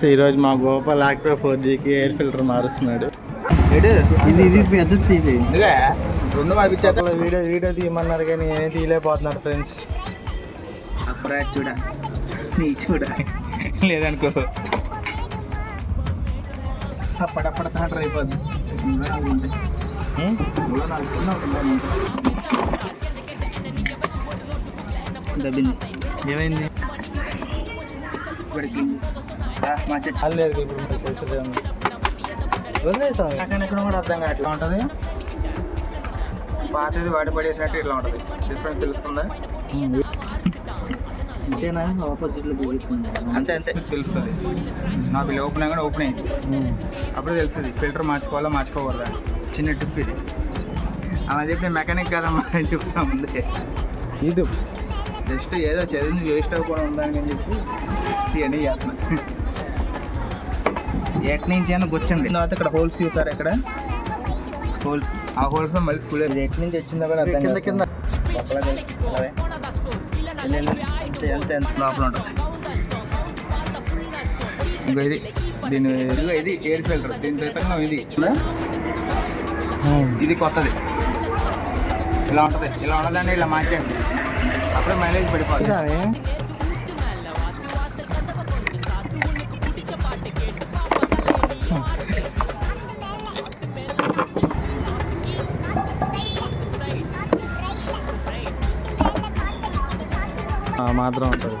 ఈరోజు మా Gopal active 4Gకి air filter మారుస్తున్నాడు. ఇది పెద్ద తీసి రెండు పంపించాక వీడియో తీయమన్నారు కానీ ఏం తీయలేకపోతున్నారు ఫ్రెండ్స్. చూడ నీ చూడ లేదనుకో పడపడ తాటర్ అయిపోద్ది. ఏమైంది ఇప్పటికి లేదు ఇప్పుడు ఎక్కడ కూడా అర్థం కాదు. ఎట్లా ఉంటుంది పాతది వాడి పడేసినట్టు ఇట్లా ఉంటుంది. డిఫరెన్స్ తెలుస్తుందా? అంతేనా? ఆపోజిట్లో అంతే అంతే తెలుస్తుంది. నాకు ఇలా ఓపెన్ కూడా ఓపెన్ అయింది. అప్పుడు తెలుస్తుంది ఫిల్టర్ మార్చుకోవాలా మార్చుకోకూడదా. చిన్న టిప్ ఇది. అలా చెప్పి మెకానిక్ కదమ్మా అని చెప్తా ముందే. ఇది జస్ట్ ఏదో చదివింది వేస్ట్ అవ్వకుండా ఉందని అని చెప్పి ఇవన్నీ చేస్తున్నా. ఎక్కడి నుంచి అయినా కూర్చోండి. తర్వాత ఇక్కడ హోల్స్ చూసారు. ఇక్కడ హోల్స్, ఆ హోల్స్లో మళ్ళీ స్కూల్ ఎక్కడి నుంచి వచ్చిందో కూడా అర్థం కింద కింద ఎంత లోపల ఉంటుంది. ఇంకా ఇది దీని ఇది ఎయిర్ ఫిల్టర్. దీని ప్రకారం ఇది కొత్తది ఇలా ఉంటుంది. ఇలా ఉండదండి ఇలా మార్చండి, అప్పుడే మైలేజ్ పడిపోతుంది. మాత్రం ఉంటుంది.